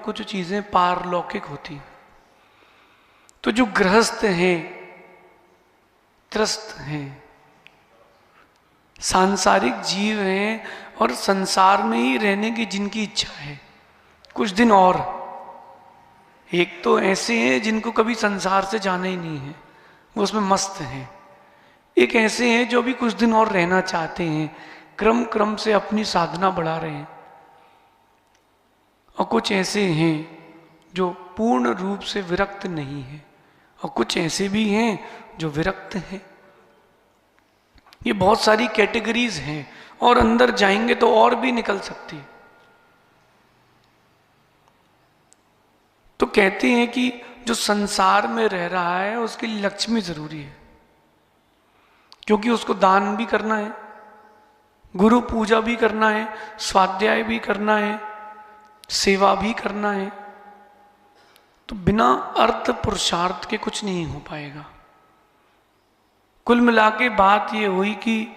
कुछ चीजें पारलौकिक होती। तो जो गृहस्थ हैं, त्रस्त हैं, सांसारिक जीव हैं और संसार में ही रहने की जिनकी इच्छा है कुछ दिन और, एक तो ऐसे हैं जिनको कभी संसार से जाना ही नहीं है, वो उसमें मस्त हैं। एक ऐसे हैं जो भी कुछ दिन और रहना चाहते हैं, क्रम क्रम से अपनी साधना बढ़ा रहे हैं। और कुछ ऐसे हैं जो पूर्ण रूप से विरक्त नहीं है, और कुछ ऐसे भी हैं जो विरक्त हैं। ये बहुत सारी कैटेगरीज हैं और अंदर जाएंगे तो और भी निकल सकती है। तो कहते हैं कि जो संसार में रह रहा है उसके लिए लक्ष्मी जरूरी है, क्योंकि उसको दान भी करना है, गुरु पूजा भी करना है, स्वाध्याय भी करना है, सेवा भी करना है। तो बिना अर्थ पुरुषार्थ के कुछ नहीं हो पाएगा। कुल मिला के बात ये हुई कि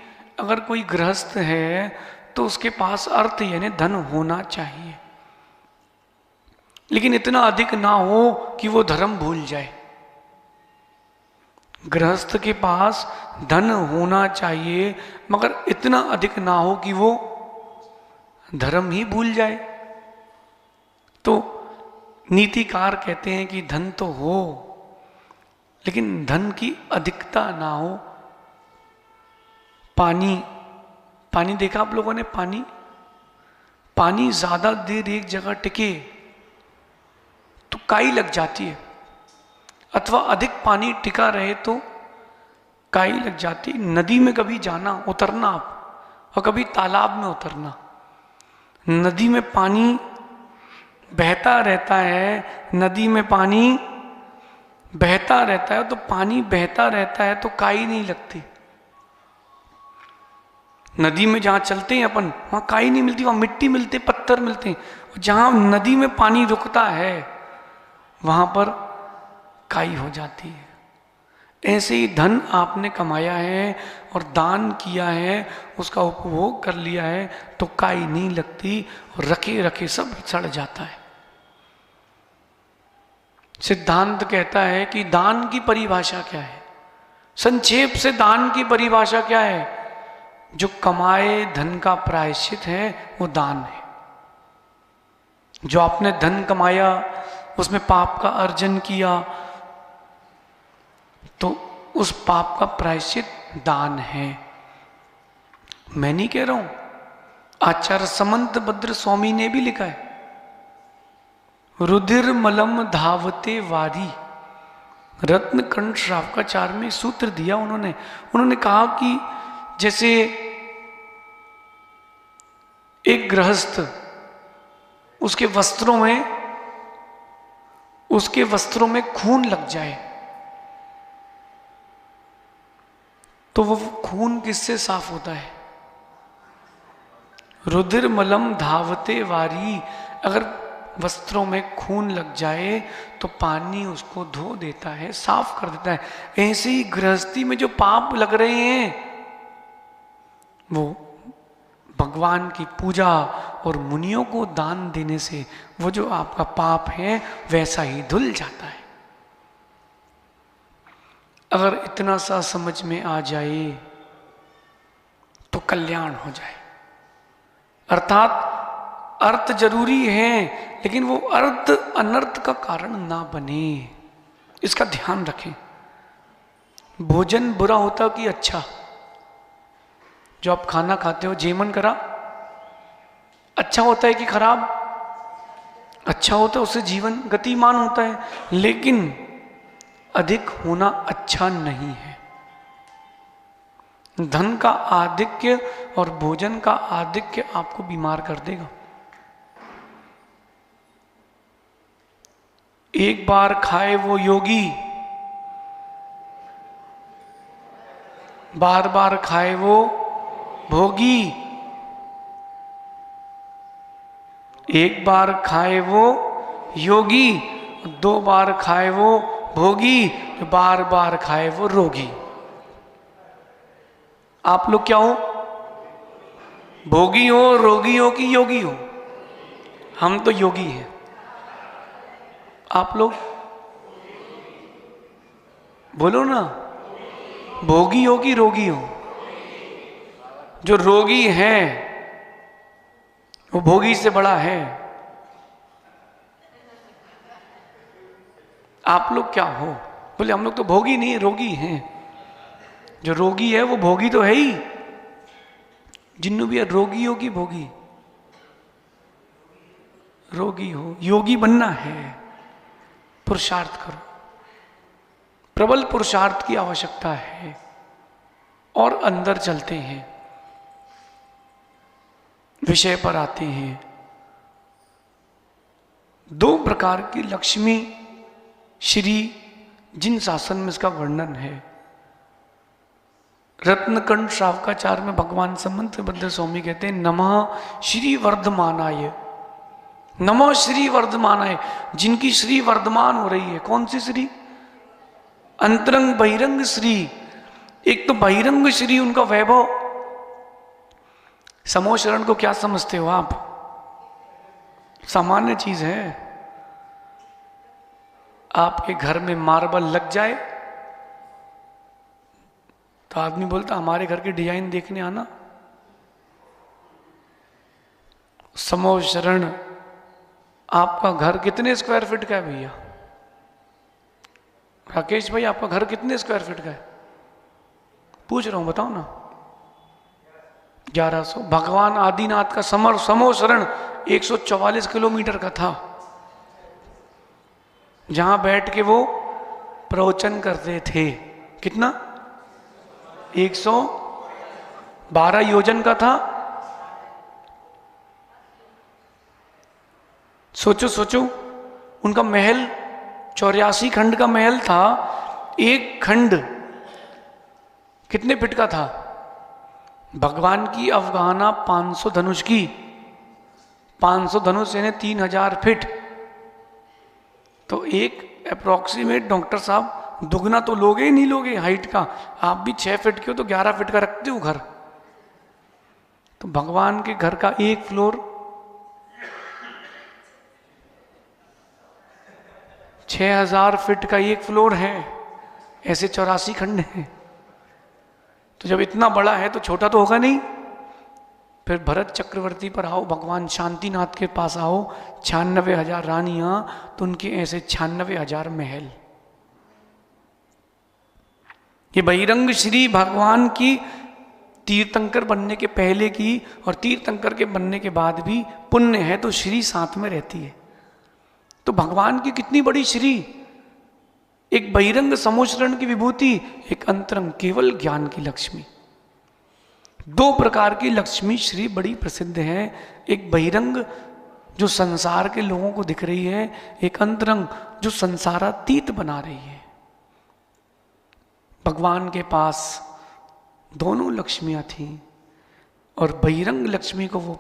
अगर कोई गृहस्थ है तो उसके पास अर्थ यानी धन होना चाहिए, लेकिन इतना अधिक ना हो कि वो धर्म भूल जाए। गृहस्थ के पास धन होना चाहिए मगर इतना अधिक ना हो कि वो धर्म ही भूल जाए। तो नीतिकार कहते हैं कि धन तो हो लेकिन धन की अधिकता ना हो। पानी देखा आप लोगों ने? पानी ज्यादा देर एक जगह टिके तो काई लग जाती है, अथवा अधिक पानी टिका रहे तो काई लग जाती। नदी में कभी जाना, उतरना आप, और कभी तालाब में उतरना। नदी में पानी बहता रहता है, नदी में पानी बहता रहता है, तो पानी बहता रहता है तो काई नहीं लगती। नदी में जहां चलते हैं अपन वहां काई नहीं मिलती, वहां मिट्टी मिलती, पत्थर मिलते हैं। जहां नदी में पानी रुकता है वहां पर काई हो जाती है। ऐसे ही धन आपने कमाया है और दान किया है, उसका उपभोग कर लिया है तो काई नहीं लगती और रखे रखे सब सड़ जाता है। सिद्धांत कहता है कि दान की परिभाषा क्या है? संक्षेप से दान की परिभाषा क्या है? जो कमाए धन का प्रायश्चित है वो दान है। जो आपने धन कमाया, उसमें पाप का अर्जन किया, तो उस पाप का प्रायश्चित दान है। मैं नहीं कह रहा हूं, आचार्य समंत भद्र स्वामी ने भी लिखा है, रुधिर मलम धावते वारी। रत्न कंठ श्रावकाचार्य में सूत्र दिया उन्होंने कहा कि जैसे एक गृहस्थ उसके वस्त्रों में खून लग जाए तो वो खून किससे साफ होता है? रुधिर मलम धावते वारी। अगर वस्त्रों में खून लग जाए तो पानी उसको धो देता है, साफ कर देता है। ऐसे ही गृहस्थी में जो पाप लग रहे हैं वो भगवान की पूजा और मुनियों को दान देने से वो जो आपका पाप है वैसा ही धुल जाता है। अगर इतना सा समझ में आ जाए तो कल्याण हो जाए। अर्थात अर्थ जरूरी है लेकिन वो अर्थ अनर्थ का कारण ना बने, इसका ध्यान रखें। भोजन बुरा होता कि अच्छा? जो आप खाना खाते हो, जेमन करा, अच्छा होता है कि खराब? अच्छा होता है, उससे जीवन गतिमान होता है, लेकिन अधिक होना अच्छा नहीं है। धन का आधिक्य और भोजन का आधिक्य आपको बीमार कर देगा। एक बार खाए वो योगी, बार बार खाए वो भोगी। एक बार खाए वो योगी, 2 बार खाए वो भोगी, बार बार खाए वो रोगी। आप लोग क्या हो? भोगी हो, रोगी हो कि योगी हो? हम तो योगी हैं। आप लोग बोलो ना, भोगी हो कि रोगी हो? जो रोगी है वो भोगी से बड़ा है। आप लोग क्या हो? बोले हम लोग तो भोगी नहीं, रोगी हैं। जो रोगी है वो भोगी तो है ही। जिन्नू भी रोगी हो कि भोगी? रोगी हो। योगी बनना है, पुरुषार्थ करो। प्रबल पुरुषार्थ की आवश्यकता है। और अंदर चलते हैं, विषय पर आते हैं। दो प्रकार की लक्ष्मी श्री जिन शासन में इसका वर्णन है, रत्नकंठ श्रावकाचार में भगवान समंत बद्ध स्वामी कहते हैं नमः श्री वर्धमानाय, नमः श्री वर्धमानाय। जिनकी श्री वर्धमान हो रही है। कौन सी श्री? अंतरंग बहिरंग श्री। एक तो बहिरंग श्री उनका वैभव। समूह शरण को क्या समझते हो आप? सामान्य चीज है। आपके घर में मार्बल लग जाए तो आदमी बोलता हमारे घर की डिजाइन देखने आना। समूह शरण आपका घर कितने स्क्वायर फीट का है भैया? राकेश भाई आपका घर कितने स्क्वायर फीट का है? पूछ रहा हूं, बताओ ना। 1100। भगवान आदिनाथ का समूह शरण 144 किलोमीटर का था, जहां बैठ के वो प्रवचन करते थे। कितना? 112 योजन का था। सोचो सोचो, उनका महल 84 खंड का महल था। एक खंड कितने फीट का था? भगवान की अवगाहना 500 धनुष की। 500 धनुष यानी 3000 फीट। तो एक अप्रोक्सीमेट डॉक्टर साहब दुगना तो लोगे ही नहीं लोगे हाइट का। आप भी 6 फीट के हो तो 11 फीट का रखते हो घर। तो भगवान के घर का एक फ्लोर 6000 फीट का एक फ्लोर है। ऐसे 84 खंड हैं। तो जब इतना बड़ा है तो छोटा तो होगा नहीं। फिर भरत चक्रवर्ती पर आओ, भगवान शांतिनाथ के पास आओ, 96,000 रानियां, तो उनके ऐसे 96,000 महल। ये बहिरंग श्री भगवान की तीर्थंकर बनने के पहले की और तीर्थंकर के बनने के बाद भी पुण्य है तो श्री साथ में रहती है। तो भगवान की कितनी बड़ी श्री। एक बहिरंग समोचरण की विभूति, एक अंतरंग केवल ज्ञान की लक्ष्मी। दो प्रकार की लक्ष्मी श्री बड़ी प्रसिद्ध है। एक बहिरंग जो संसार के लोगों को दिख रही है, एक अंतरंग जो संसारातीत बना रही है। भगवान के पास दोनों लक्ष्मियां थीं और बहिरंग लक्ष्मी को वो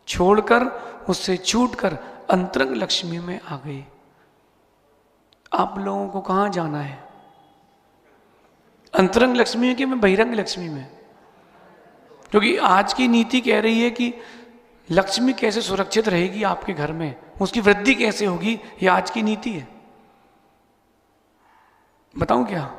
छोड़कर, उससे छूटकर अंतरंग लक्ष्मी में आ गई। आप लोगों को कहां जाना है? अंतरंग लक्ष्मी में कि मैं बहिरंग लक्ष्मी में? क्योंकि आज की नीति कह रही है कि लक्ष्मी कैसे सुरक्षित रहेगी आपके घर में, उसकी वृद्धि कैसे होगी, ये आज की नीति है। बताऊं क्या?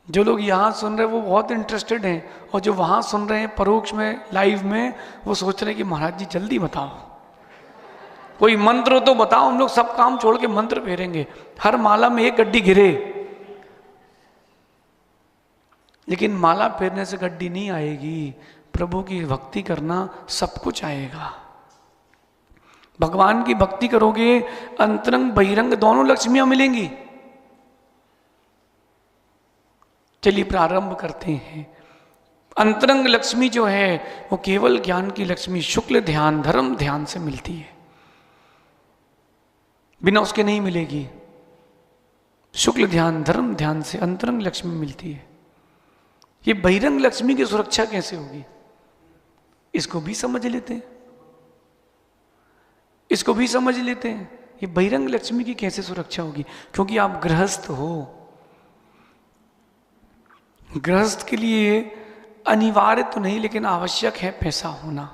जो लोग यहां सुन रहे हैं वो बहुत इंटरेस्टेड हैं, और जो वहां सुन रहे हैं परोक्ष में, लाइव में, वो सोच रहे हैं कि महाराज जी जल्दी बताओ, कोई मंत्र हो तो बताओ, हम लोग सब काम छोड़ के मंत्र फेरेंगे। हर माला में एक गड्डी गिरे। लेकिन माला फेरने से गड्डी नहीं आएगी, प्रभु की भक्ति करना सब कुछ आएगा। भगवान की भक्ति करोगे, अंतरंग बहिरंग दोनों लक्ष्मियां मिलेंगी। चलिए प्रारंभ करते हैं। अंतरंग लक्ष्मी जो है वो केवल ज्ञान की लक्ष्मी शुक्ल ध्यान धर्म ध्यान से मिलती है, बिना उसके नहीं मिलेगी। शुक्ल ध्यान धर्म ध्यान से अंतरंग लक्ष्मी मिलती है। ये बहिरंग लक्ष्मी की सुरक्षा कैसे होगी, इसको भी समझ लेते हैं। इसको भी समझ लेते हैं। ये बहिरंग लक्ष्मी की कैसे सुरक्षा होगी? क्योंकि आप गृहस्थ हो। गृहस्थ के लिए अनिवार्य तो नहीं लेकिन आवश्यक है पैसा होना।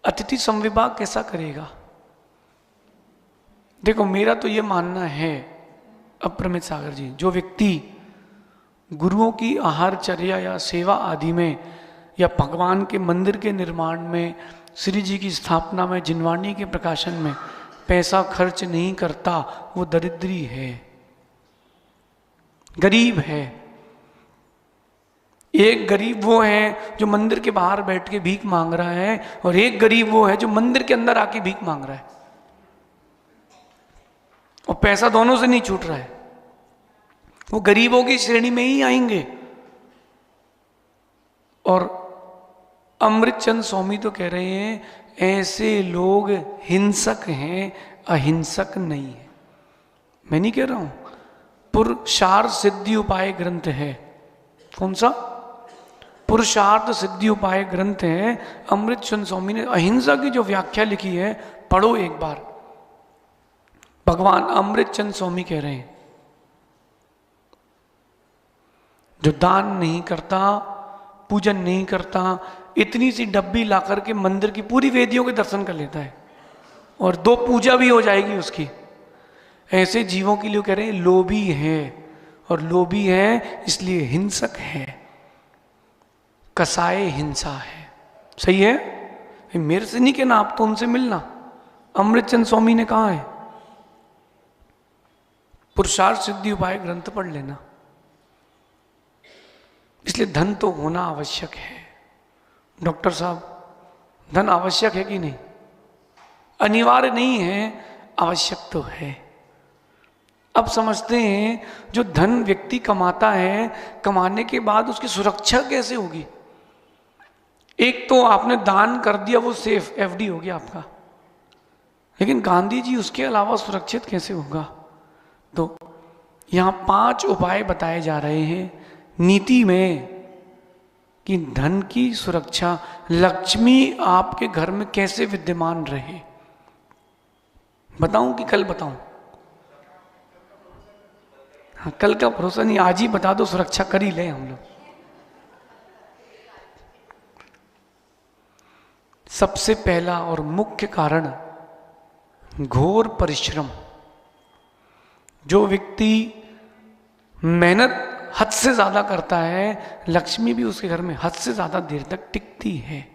अतिथि संविभाग कैसा करेगा? देखो मेरा तो ये मानना है अप्रमित सागर जी, जो व्यक्ति गुरुओं की आहारचर्या या सेवा आदि में या भगवान के मंदिर के निर्माण में, श्री जी की स्थापना में, जिनवाणी के प्रकाशन में पैसा खर्च नहीं करता, वो दरिद्री है, गरीब है। एक गरीब वो है जो मंदिर के बाहर बैठ के भीख मांग रहा है, और एक गरीब वो है जो मंदिर के अंदर आके भीख मांग रहा है, और पैसा दोनों से नहीं छूट रहा है। वो गरीबों की श्रेणी में ही आएंगे। और अमृतचंद स्वामी तो कह रहे हैं ऐसे लोग हिंसक हैं, अहिंसक नहीं है। मैं नहीं कह रहा हूं, पुरुषार्थ सिद्धि उपाय ग्रंथ है। कौन सा? पुरुषार्थ सिद्धि उपाय ग्रंथ है। अमृतचंद स्वामी ने अहिंसा की जो व्याख्या लिखी है, पढ़ो एक बार। भगवान अमृतचंद स्वामी कह रहे हैं जो दान नहीं करता, पूजन नहीं करता, इतनी सी डब्बी ला करके मंदिर की पूरी वेदियों के दर्शन कर लेता है और 2 पूजा भी हो जाएगी उसकी, ऐसे जीवों के लिए कह रहे हैं लोभी है। और लोभी है इसलिए हिंसक है, कसाय हिंसा है। सही है? मेरे से नहीं कहना, आप तो उनसे मिलना। अमृतचंद स्वामी ने कहा है, पुरुषार्थ सिद्धि उपाय ग्रंथ पढ़ लेना। इसलिए धन तो होना आवश्यक है। डॉक्टर साहब, धन आवश्यक है कि नहीं? अनिवार्य नहीं है, आवश्यक तो है। अब समझते हैं जो धन व्यक्ति कमाता है, कमाने के बाद उसकी सुरक्षा कैसे होगी? एक तो आपने दान कर दिया, वो सेफ एफडी हो गया आपका, लेकिन गांधी जी उसके अलावा सुरक्षित कैसे होगा? तो यहां 5 उपाय बताए जा रहे हैं नीति में कि धन की सुरक्षा, लक्ष्मी आपके घर में कैसे विद्यमान रहे। बताऊं कि कल बताऊं? हाँ, कल का भरोसा नहीं, आज ही बता दो, सुरक्षा कर ही ले हम लोग। सबसे पहला और मुख्य कारण घोर परिश्रम। जो व्यक्ति मेहनत हद से ज्यादा करता है, लक्ष्मी भी उसके घर में हद से ज्यादा देर तक टिकती है।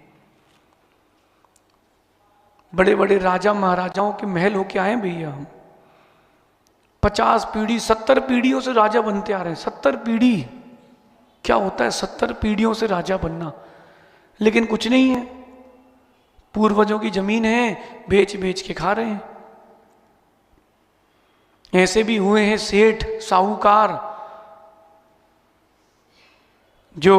बड़े बड़े राजा महाराजाओं के महल होके आए भैया हम, 50 पीढ़ी 70 पीढ़ियों से राजा बनते आ रहे हैं। 70 पीढ़ी क्या होता है? 70 पीढ़ियों से राजा बनना। लेकिन कुछ नहीं है, पूर्वजों की जमीन है, बेच बेच के खा रहे हैं। ऐसे भी हुए हैं सेठ साहूकार जो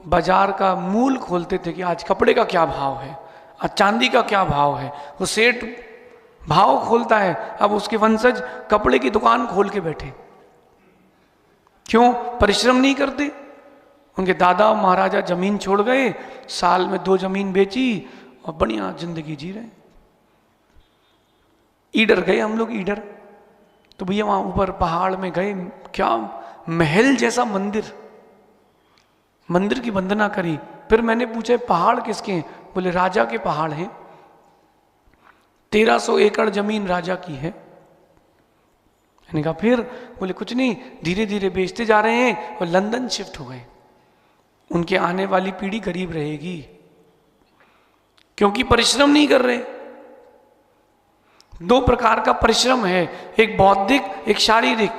बाजार का मूल खोलते थे कि आज कपड़े का क्या भाव है, आज चांदी का क्या भाव है। वो सेठ भाव खोलता है, अब उसके वंशज कपड़े की दुकान खोल के बैठे। क्यों? परिश्रम नहीं करते। उनके दादा महाराजा जमीन छोड़ गए, साल में 2 जमीन बेची और बढ़िया जिंदगी जी रहे। ईडर गए हम लोग, ईडर तो भैया वहां ऊपर पहाड़ में गए, क्या महल जैसा मंदिर, मंदिर की वंदना करी। फिर मैंने पूछा पहाड़ किसके हैं? बोले राजा के पहाड़ हैं, 1300 एकड़ जमीन राजा की है। मैंने कहा फिर? बोले कुछ नहीं, धीरे धीरे बेचते जा रहे हैं और लंदन शिफ्ट हो गए। उनके आने वाली पीढ़ी गरीब रहेगी क्योंकि परिश्रम नहीं कर रहे। 2 प्रकार का परिश्रम है, एक बौद्धिक, एक शारीरिक।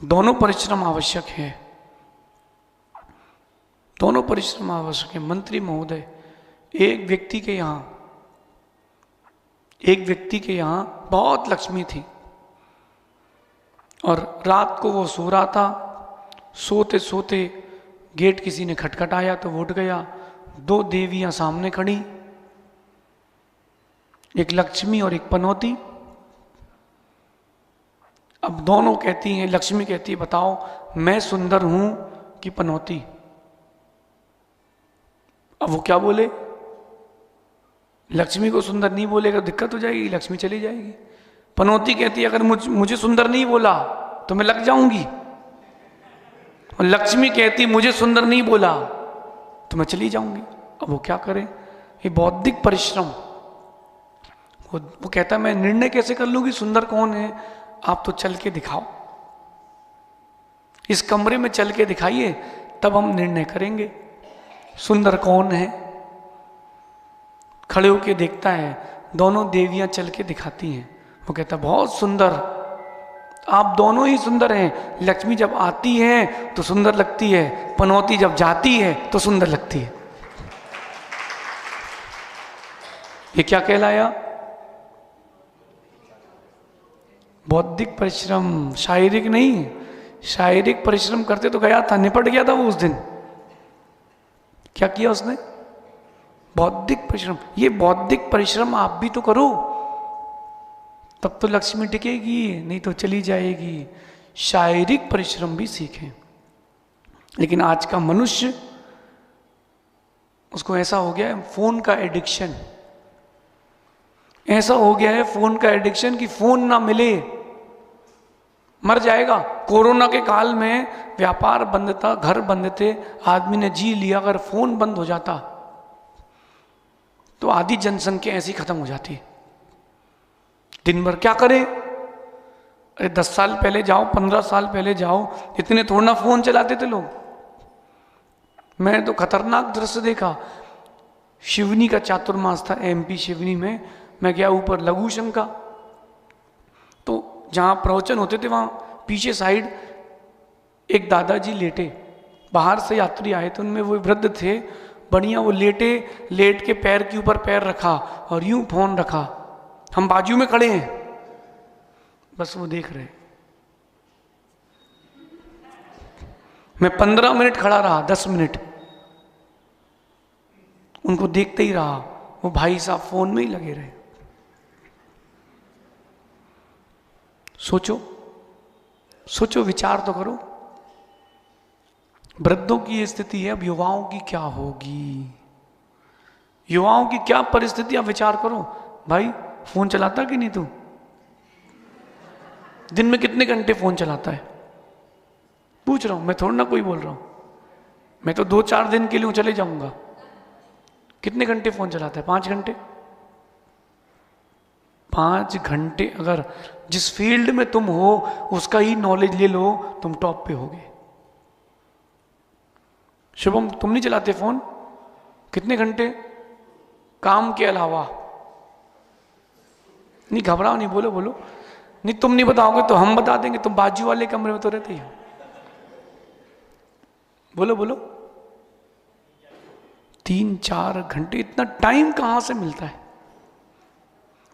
दोनों परिश्रम आवश्यक है, दोनों परिश्रम आवश्यक है। मंत्री महोदय, एक व्यक्ति के यहां बहुत लक्ष्मी थी और रात को वो सो रहा था। सोते सोते गेट किसी ने खटखटाया तो वो उठ गया। 2 देवियां सामने खड़ी, एक लक्ष्मी और एक पनौती। अब दोनों कहती हैं, लक्ष्मी कहती है बताओ मैं सुंदर हूं कि पनौती? अब वो क्या बोले? लक्ष्मी को सुंदर नहीं बोलेगा दिक्कत हो जाएगी, लक्ष्मी चली जाएगी। पनौती कहती है अगर मुझे सुंदर नहीं बोला तो मैं लग जाऊंगी, और लक्ष्मी कहती मुझे सुंदर नहीं बोला तो मैं चली जाऊंगी। अब वो क्या करे? ये बौद्धिक परिश्रम। वो कहता है मैं निर्णय कैसे कर लूं कि सुंदर कौन है? आप तो चल के दिखाओ, इस कमरे में चल के दिखाइए, तब हम निर्णय करेंगे सुंदर कौन है। खड़े होके देखता है, दोनों देवियां चल के दिखाती हैं। वो कहता बहुत सुंदर, आप दोनों ही सुंदर हैं। लक्ष्मी जब आती है तो सुंदर लगती है, पनौती जब जाती है तो सुंदर लगती है। ये क्या कहलाया? बौद्धिक परिश्रम, शारीरिक नहीं। शारीरिक परिश्रम करते तो गया था, निपट गया था वो उस दिन। क्या किया उसने? बौद्धिक परिश्रम। ये बौद्धिक परिश्रम आप भी तो करो, तब तो लक्ष्मी टिकेगी, नहीं तो चली जाएगी। शारीरिक परिश्रम भी सीखें। लेकिन आज का मनुष्य, उसको ऐसा हो गया है फोन का एडिक्शन, ऐसा हो गया है फोन का एडिक्शन कि फोन ना मिले मर जाएगा। कोरोना के काल में व्यापार बंद था, घर बंद थे, आदमी ने जी लिया। अगर फोन बंद हो जाता तो आधी जनसंख्या ऐसी खत्म हो जाती। दिन भर क्या करे? अरे 10 साल पहले जाओ, 15 साल पहले जाओ, इतने थोड़ा ना फोन चलाते थे लोग। मैंने तो खतरनाक दृश्य देखा। शिवनी का चातुर्मास था MP शिवनी में। मैं गया ऊपर लघु शंका, तो जहां प्रवचन होते थे वहां पीछे साइड एक दादाजी लेटे, बाहर से यात्री आए थे, उनमें वो वृद्ध थे बढ़िया। वो लेटे, लेट के पैर के ऊपर पैर रखा और यूं फोन रखा। हम बाजू में खड़े हैं, बस वो देख रहे। मैं 15 मिनट खड़ा रहा, 10 मिनट उनको देखते ही रहा। वो भाई साहब फोन में ही लगे रहे। सोचो सोचो, विचार तो करो। वृद्धों की ये स्थिति है, अब युवाओं की क्या होगी? युवाओं की क्या परिस्थिति? आप विचार करो। भाई फोन चलाता कि नहीं तू? दिन में कितने घंटे फोन चलाता है? पूछ रहा हूं मैं, थोड़ा ना कोई बोल रहा हूं। मैं तो 2-4 दिन के लिए चले जाऊंगा। कितने घंटे फोन चलाता है? 5 घंटे। 5 घंटे अगर जिस फील्ड में तुम हो उसका ही नॉलेज ले लो, तुम टॉप पे होगे। शुभम, तुम नहीं चलाते फोन? कितने घंटे? काम के अलावा? नहीं घबराओ, नहीं, बोलो बोलो। नहीं तुम नहीं बताओगे तो हम बता देंगे, तुम बाजू वाले कमरे में तो रहते ही। बोलो बोलो। 3-4 घंटे, इतना टाइम कहां से मिलता है?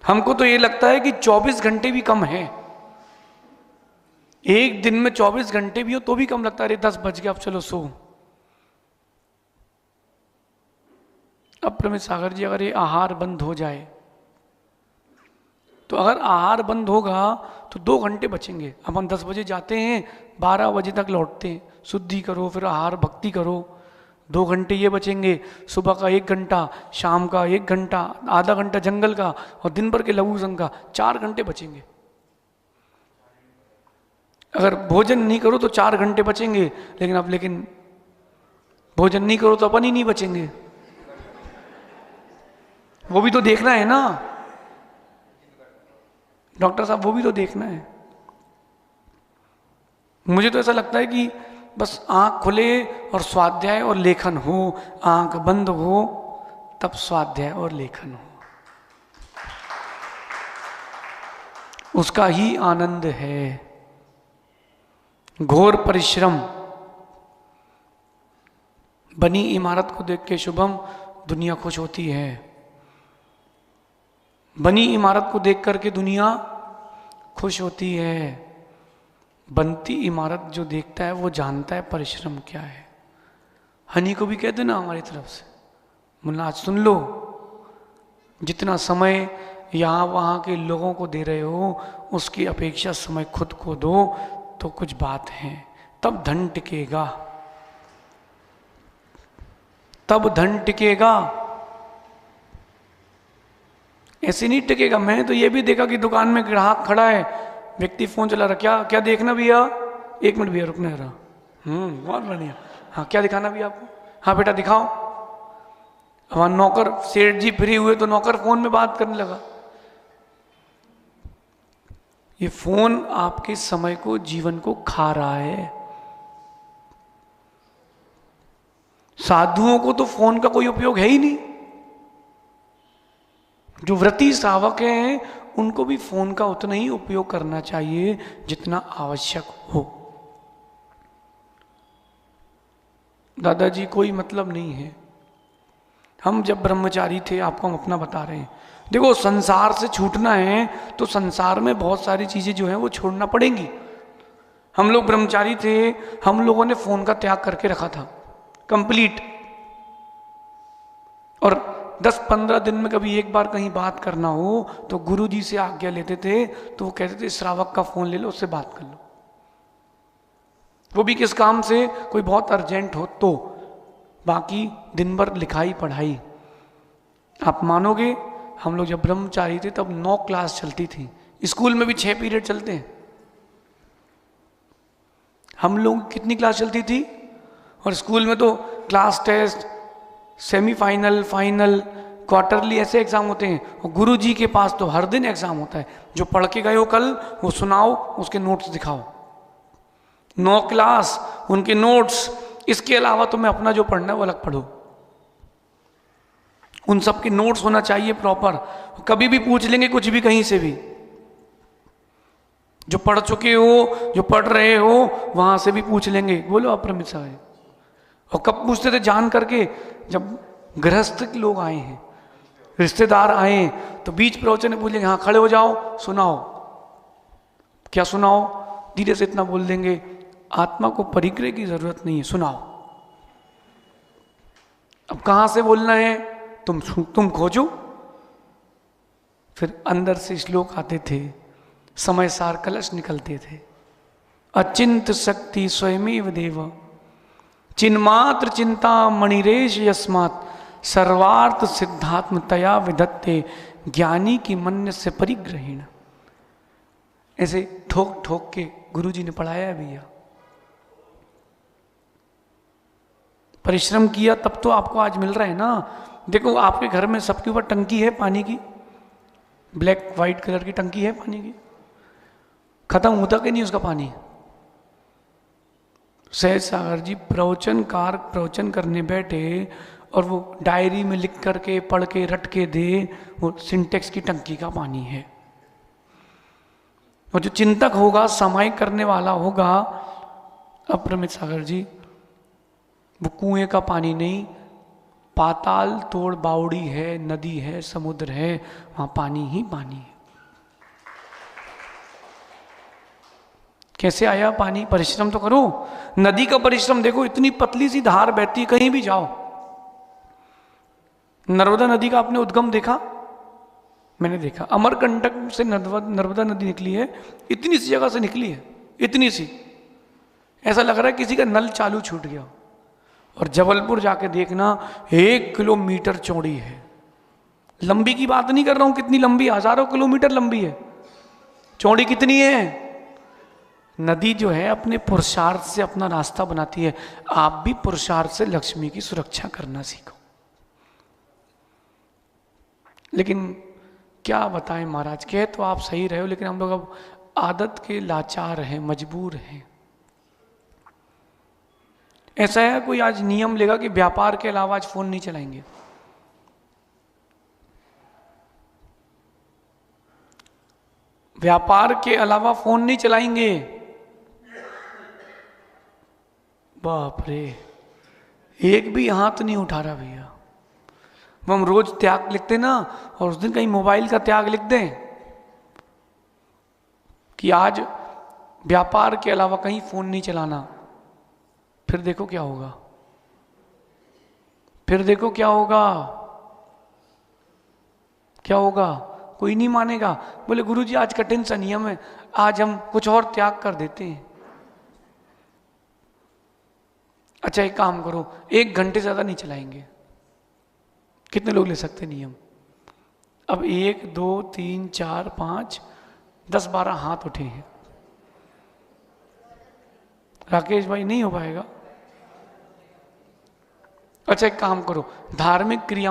हमको तो ये लगता है कि 24 घंटे भी कम है। एक दिन में 24 घंटे भी हो तो भी कम लगता है। अरे 10 बज गया, अब चलो सो। अब प्रमित सागर जी, अगर ये आहार बंद हो जाए, तो अगर आहार बंद होगा तो 2 घंटे बचेंगे। अब हम 10 बजे जाते हैं, 12 बजे तक लौटते हैं। शुद्धि करो, फिर आहार भक्ति करो, 2 घंटे ये बचेंगे। सुबह का 1 घंटा, शाम का 1 घंटा, आधा घंटा जंगल का, और दिन भर के लघु संघ का 4 घंटे बचेंगे। अगर भोजन नहीं करो तो 4 घंटे बचेंगे। लेकिन भोजन नहीं करो तो अपन ही नहीं बचेंगे। वो भी तो देखना है ना डॉक्टर साहब, वो भी तो देखना है। मुझे तो ऐसा लगता है कि बस आंख खुले और स्वाध्याय और लेखन हो, आंख बंद हो तब स्वाध्याय और लेखन हो, उसका ही आनंद है। घोर परिश्रम। बनी इमारत को देख के शुभम दुनिया खुश होती है। बनी इमारत को देख करके दुनिया खुश होती है। बनती इमारत जो देखता है वो जानता है परिश्रम क्या है। हनी को भी कहते ना हमारी तरफ से, मुन्ना आज सुन लो, जितना समय यहाँ वहाँ के लोगों को दे रहे हो उसकी अपेक्षा समय खुद को दो तो कुछ बात है, तब धन टिकेगा, तब धन टिकेगा। ऐसे नहीं टिकेगा। मैंने तो ये भी देखा कि दुकान में ग्राहक खड़ा है, व्यक्ति फोन चला रहा, क्या क्या देखना भैया? 1 मिनट भैया रुकना है रहा। बहुत बढ़िया। हाँ क्या दिखाना भैया आपको? हाँ बेटा दिखाओ। हमारा नौकर सेठ जी फ्री हुए तो नौकर फोन में बात करने लगा। ये फोन आपके समय को, जीवन को खा रहा है। साधुओं को तो फोन का कोई उपयोग है ही नहीं। जो व्रती श्रावक हैं उनको भी फोन का उतना ही उपयोग करना चाहिए जितना आवश्यक हो। दादाजी कोई मतलब नहीं है। हम जब ब्रह्मचारी थे, आपको हम अपना बता रहे हैं, देखो संसार से छूटना है तो संसार में बहुत सारी चीजें जो हैं वो छोड़ना पड़ेंगी। हम लोग ब्रह्मचारी थे, हम लोगों ने फोन का त्याग करके रखा था कंप्लीट। और 10-15 दिन में कभी एक बार कहीं बात करना हो तो गुरु जी से आज्ञा लेते थे, तो वो कहते थे श्रावक का फोन ले लो, उससे बात कर लो। वो भी किस काम से, कोई बहुत अर्जेंट हो तो, बाकी दिन भर लिखाई पढ़ाई। आप मानोगे हम लोग जब ब्रह्मचारी थे तब 9 क्लास चलती थी। स्कूल में भी 6 पीरियड चलते हैं। हम लोग कितनी क्लास चलती थी? और स्कूल में तो class test, semifinal, final, quarterly ऐसे एग्जाम होते हैं। और गुरु जी के पास तो हर दिन एग्जाम होता है। जो पढ़ के गए हो कल वो सुनाओ, उसके नोट्स दिखाओ। 9 क्लास, उनके नोट्स, इसके अलावा तुम्हें अपना जो पढ़ना है वो अलग पढ़ो। उन सब के नोट्स होना चाहिए प्रॉपर। कभी भी पूछ लेंगे कुछ भी कहीं से भी। जो पढ़ चुके हो, जो पढ़ रहे हो, वहां से भी पूछ लेंगे, बोलो अप्रमित साहब। और कब पूछते थे? जान करके, जब गृहस्थ लोग आए हैं, रिश्तेदार आए हैं, तो बीच प्रवचन में पूछेंगे, हाँ खड़े हो जाओ, सुनाओ। क्या सुनाओ? धीरे से इतना बोल देंगे, आत्मा को परिग्रह की जरूरत नहीं है, सुनाओ। अब कहां से बोलना है? तुम खोजो। फिर अंदर से श्लोक आते थे, समय सार कलश निकलते थे। अचिंत शक्ति स्वयमेव देव, चिन्मात्र चिंता मणिरेश यस्मात्, सर्वार्थ सिद्धात्म तया विधत्ते, ज्ञानी की मन्य से परिग्रहीण। ऐसे ठोक ठोक के गुरुजी ने पढ़ाया भैया। परिश्रम किया तब तो आपको आज मिल रहा है ना। देखो आपके घर में सबके ऊपर टंकी है पानी की, ब्लैक वाइट कलर की टंकी है पानी की। खत्म होता कि नहीं उसका पानी? सहज सागर जी प्रवचनकार प्रवचन करने बैठे और वो डायरी में लिख करके पढ़ के रट के दे, वो सिंटेक्स की टंकी का पानी है। और जो चिंतक होगा, समाई करने वाला होगा, अप्रमित सागर जी, वो कुएं का पानी नहीं, पाताल तोड़ बावड़ी है, नदी है, समुद्र है, वहां पानी ही पानी है। कैसे आया पानी? परिश्रम तो करो। नदी का परिश्रम देखो, इतनी पतली सी धार बहती है, कहीं भी जाओ। नर्मदा नदी का आपने उद्गम देखा? मैंने देखा। अमरकंटक से नर्मदा नदी निकली है, इतनी सी जगह से निकली है, इतनी सी, ऐसा लग रहा है किसी का नल चालू छूट गया। और जबलपुर जाके देखना, 1 किलोमीटर चौड़ी है। लंबी की बात नहीं कर रहा हूं, कितनी लंबी, हजारों किलोमीटर लंबी है। चौड़ी कितनी है? नदी जो है अपने पुरुषार्थ से अपना रास्ता बनाती है। आप भी पुरुषार्थ से लक्ष्मी की सुरक्षा करना सीखो। लेकिन क्या बताएं महाराज, कह तो आप सही रहे हो, लेकिन हम लोग अब आदत के लाचार हैं, मजबूर हैं। ऐसा है कोई आज नियम लेगा कि व्यापार के अलावा आज फोन नहीं चलाएंगे। व्यापार के अलावा फोन नहीं चलाएंगे। बाप रे, एक भी हाथ नहीं उठा रहा भैया। हम रोज त्याग लिखते ना, और उस दिन कहीं मोबाइल का त्याग लिख दें कि आज व्यापार के अलावा कहीं फोन नहीं चलाना, फिर देखो क्या होगा। फिर देखो क्या होगा। क्या होगा? कोई नहीं मानेगा। बोले गुरुजी आज कठिन सा नियम है, आज हम कुछ और त्याग कर देते हैं। अच्छा एक काम करो, 1 घंटे ज्यादा नहीं चलाएंगे। कितने लोग ले सकते नियम? अब 1 2 3 4 5 10 12 हाथ उठे हैं। राकेश भाई नहीं हो पाएगा। अच्छा एक काम करो, धार्मिक क्रियाओं